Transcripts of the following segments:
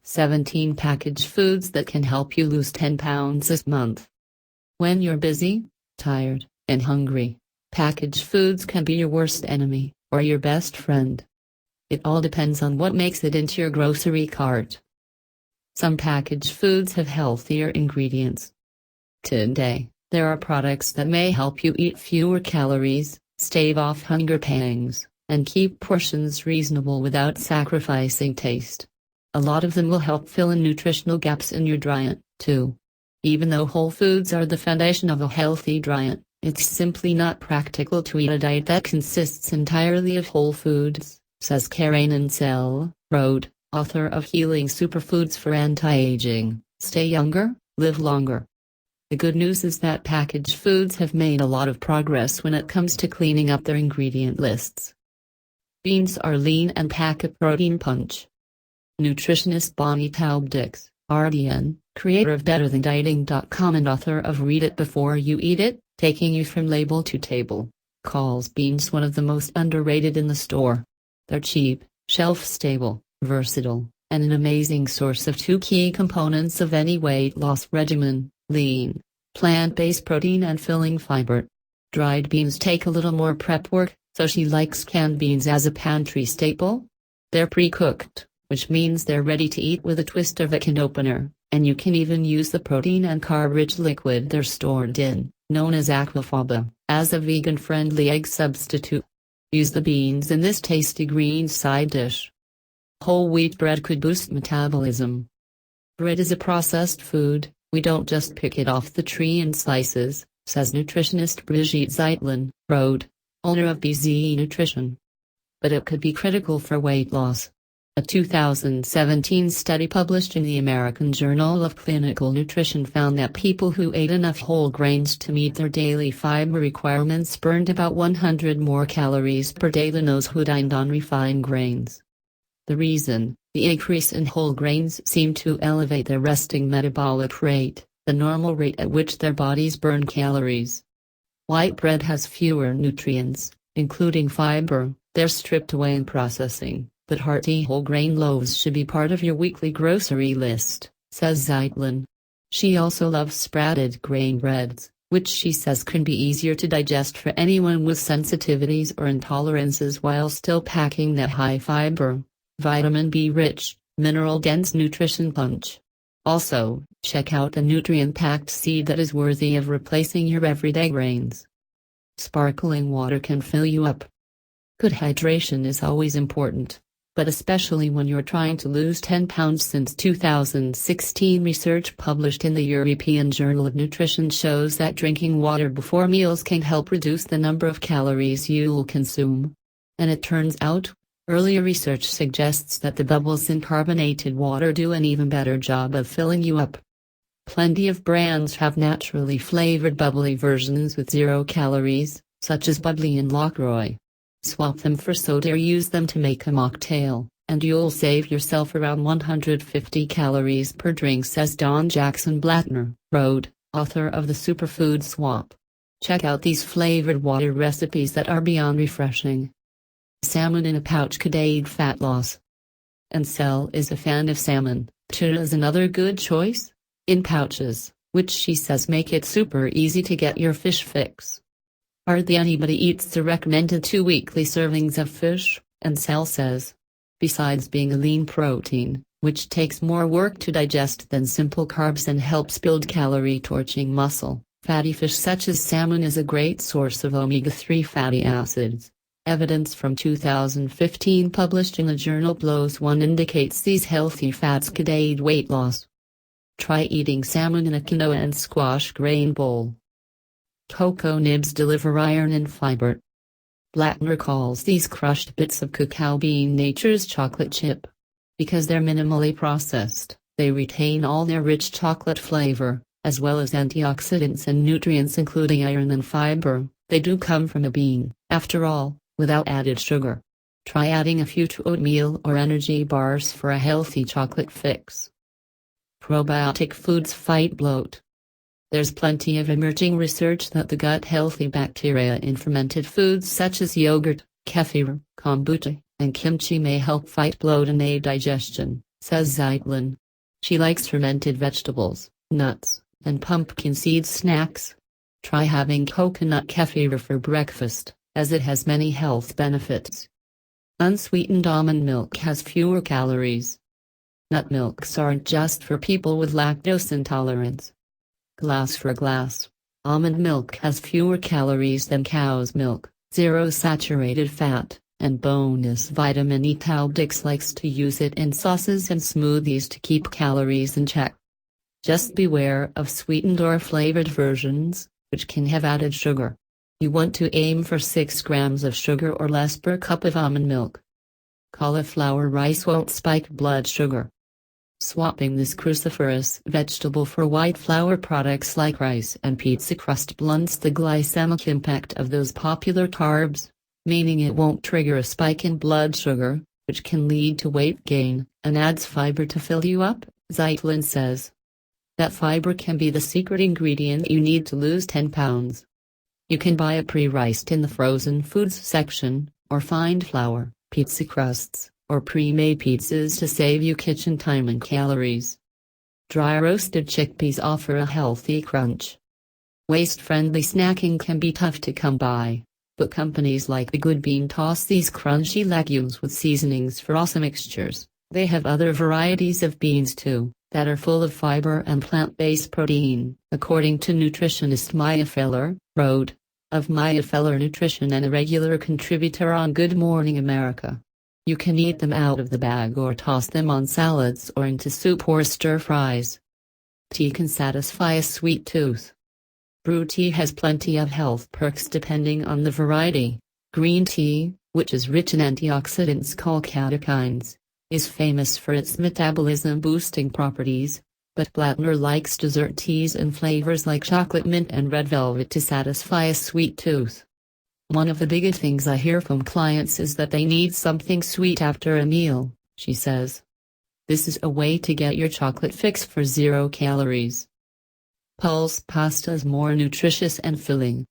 17 packaged foods that can help you lose 10 pounds this month. When you're busy, tired, and hungry, packaged foods can be your worst enemy, or your best friend. It all depends on what makes it into your grocery cart. Some packaged foods have healthier ingredients. Today, there are products that may help you eat fewer calories, stave off hunger pangs, and keep portions reasonable without sacrificing taste. A lot of them will help fill in nutritional gaps in your diet, too. Even though whole foods are the foundation of a healthy diet, it's simply not practical to eat a diet that consists entirely of whole foods, says Karen Ansel, author of Healing Superfoods for Anti-Aging, Stay Younger, Live Longer. The good news is that packaged foods have made a lot of progress when it comes to cleaning up their ingredient lists. Beans are lean and pack a protein punch. Nutritionist Bonnie Taubdix, RDN, creator of BetterThanDieting.com and author of Read It Before You Eat It, Taking You from Label to Table, calls beans one of the most underrated in the store. They're cheap, shelf-stable, versatile, and an amazing source of two key components of any weight loss regimen: lean, plant-based protein and filling fiber. Dried beans take a little more prep work, so she likes canned beans as a pantry staple. They're pre-cooked, which means they're ready to eat with a twist of a can opener, and you can even use the protein and carb-rich liquid they're stored in, known as aquafaba, as a vegan-friendly egg substitute. Use the beans in this tasty green side dish. Whole wheat bread could boost metabolism. Bread is a processed food, we don't just pick it off the tree in slices, says nutritionist Brigitte Zeitlin, owner of BZ Nutrition. But it could be critical for weight loss. A 2017 study published in the American Journal of Clinical Nutrition found that people who ate enough whole grains to meet their daily fiber requirements burned about 100 more calories per day than those who dined on refined grains. The reason: the increase in whole grains seemed to elevate their resting metabolic rate, the normal rate at which their bodies burn calories. White bread has fewer nutrients, including fiber. They're stripped away in processing, but hearty whole grain loaves should be part of your weekly grocery list, says Zeitlin. She also loves sprouted grain breads, which she says can be easier to digest for anyone with sensitivities or intolerances while still packing that high fiber, vitamin B-rich, mineral-dense nutrition punch. Also, check out the nutrient-packed seed that is worthy of replacing your everyday grains. Sparkling water can fill you up. Good hydration is always important, but especially when you're trying to lose 10 pounds. Since 2016, research published in the European Journal of Nutrition shows that drinking water before meals can help reduce the number of calories you'll consume. And it turns out, earlier research suggests that the bubbles in carbonated water do an even better job of filling you up. Plenty of brands have naturally flavored bubbly versions with 0 calories, such as Bubbly and LaCroix. Swap them for soda or use them to make a mocktail, and you'll save yourself around 150 calories per drink, says Dawn Jackson Blattner, author of the Superfood Swap. Check out these flavored water recipes that are beyond refreshing. Salmon in a pouch could aid fat loss. Ansel is a fan of salmon. Tuna is another good choice, in pouches, which she says make it super easy to get your fish fix. Hardly anybody eats the recommended 2 weekly servings of fish, Ansel says. Besides being a lean protein, which takes more work to digest than simple carbs and helps build calorie-torching muscle, fatty fish such as salmon is a great source of omega-3 fatty acids. Evidence from 2015 published in the journal PLOS One indicates these healthy fats could aid weight loss. Try eating salmon in a quinoa and squash grain bowl. Cocoa nibs deliver iron and fiber. Blattner calls these crushed bits of cacao bean nature's chocolate chip. Because they're minimally processed, they retain all their rich chocolate flavor, as well as antioxidants and nutrients including iron and fiber. They do come from a bean, after all, without added sugar. Try adding a few to oatmeal or energy bars for a healthy chocolate fix. Probiotic foods fight bloat. There's plenty of emerging research that the gut-healthy bacteria in fermented foods such as yogurt, kefir, kombucha, and kimchi may help fight bloat and aid digestion. says Zeitlin. She likes fermented vegetables, nuts, and pumpkin seed snacks. Try having coconut kefir for breakfast, as it has many health benefits. Unsweetened almond milk has fewer calories. Nut milks aren't just for people with lactose intolerance. Glass for glass. Almond milk has fewer calories than cow's milk, zero saturated fat, and bonus vitamin E. Talbdix likes to use it in sauces and smoothies to keep calories in check. Just beware of sweetened or flavored versions, which can have added sugar. You want to aim for 6 grams of sugar or less per cup of almond milk. Cauliflower rice won't spike blood sugar. Swapping this cruciferous vegetable for white flour products like rice and pizza crust blunts the glycemic impact of those popular carbs, meaning it won't trigger a spike in blood sugar, which can lead to weight gain, and adds fiber to fill you up, Zeitlin says. That fiber can be the secret ingredient you need to lose 10 pounds. You can buy it pre-riced in the frozen foods section, or find flour, pizza crusts, or pre-made pizzas to save you kitchen time and calories. Dry roasted chickpeas offer a healthy crunch. Waste-friendly snacking can be tough to come by, but companies like The Good Bean toss these crunchy legumes with seasonings for awesome mixtures. They have other varieties of beans too, that are full of fiber and plant-based protein, according to nutritionist Maya Feller, Road, of Maya Feller Nutrition and a regular contributor on Good Morning America. You can eat them out of the bag or toss them on salads or into soup or stir-fries. Tea can satisfy a sweet tooth. Brew tea has plenty of health perks depending on the variety. Green tea, which is rich in antioxidants called catechins, is famous for its metabolism-boosting properties, but Blattner likes dessert teas and flavors like chocolate mint and red velvet to satisfy a sweet tooth. One of the biggest things I hear from clients is that they need something sweet after a meal, she says. This is a way to get your chocolate fix for 0 calories. Pulse pasta is more nutritious and filling.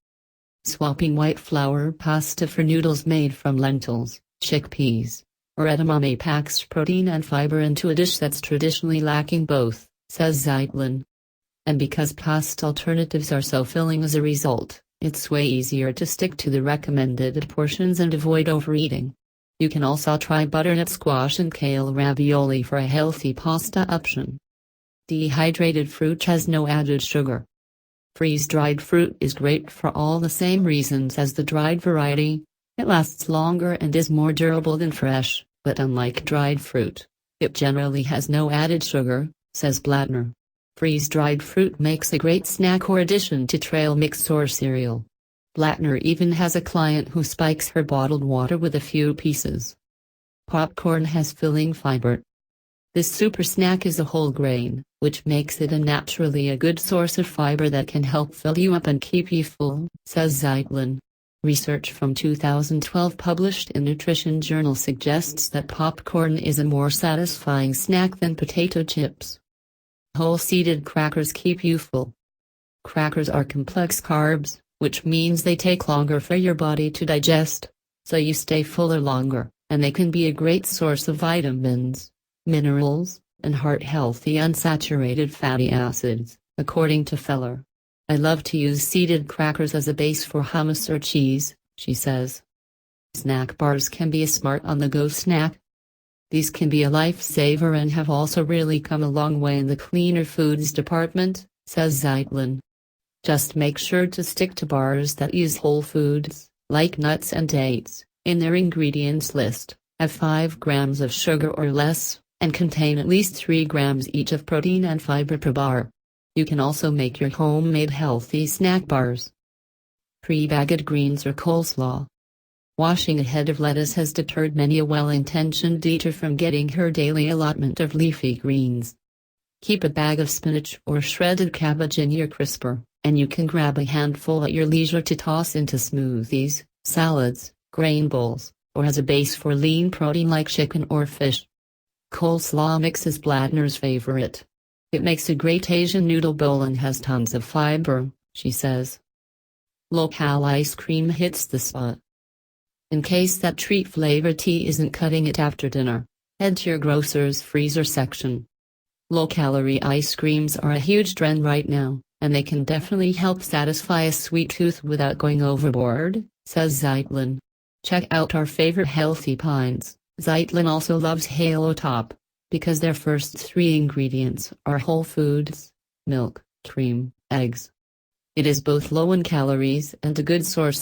Swapping white flour pasta for noodles made from lentils, chickpeas, or edamame packs protein and fiber into a dish that's traditionally lacking both, says Zeitlin. And because pasta alternatives are so filling as a result, it's way easier to stick to the recommended portions and avoid overeating. You can also try butternut squash and kale ravioli for a healthy pasta option. Dehydrated fruit has no added sugar. Freeze-dried fruit is great for all the same reasons as the dried variety. It lasts longer and is more durable than fresh, but unlike dried fruit, it generally has no added sugar, says Blattner. Freeze-dried fruit makes a great snack or addition to trail mix or cereal. Blattner even has a client who spikes her bottled water with a few pieces. Popcorn has filling fiber. This super snack is a whole grain, which makes it naturally a good source of fiber that can help fill you up and keep you full, says Zeitlin. Research from 2012 published in Nutrition Journal suggests that popcorn is a more satisfying snack than potato chips. Whole-seeded crackers keep you full. Crackers are complex carbs, which means they take longer for your body to digest, so you stay fuller longer, and they can be a great source of vitamins, minerals, and heart-healthy unsaturated fatty acids, according to Feller. I love to use seeded crackers as a base for hummus or cheese, she says. Snack bars can be a smart on-the-go snack. These can be a lifesaver and have also really come a long way in the cleaner foods department, says Zeitlin. Just make sure to stick to bars that use whole foods, like nuts and dates, in their ingredients list, have 5 grams of sugar or less, and contain at least 3 grams each of protein and fiber per bar. You can also make your homemade healthy snack bars. Pre-bagged greens or coleslaw. Washing a head of lettuce has deterred many a well-intentioned eater from getting her daily allotment of leafy greens. Keep a bag of spinach or shredded cabbage in your crisper, and you can grab a handful at your leisure to toss into smoothies, salads, grain bowls, or as a base for lean protein like chicken or fish. Coleslaw mix is Blattner's favorite. It makes a great Asian noodle bowl and has tons of fiber, she says. Low-cal ice cream hits the spot. In case that treat-flavored tea isn't cutting it after dinner, Head to your grocer's freezer section. Low-calorie ice creams are a huge trend right now, and they can definitely help satisfy a sweet tooth without going overboard, says Zeitlin. Check out our favorite healthy pines. Zeitlin also loves Halo Top, because their first 3 ingredients are whole foods: milk, cream, eggs. It is both low in calories and a good source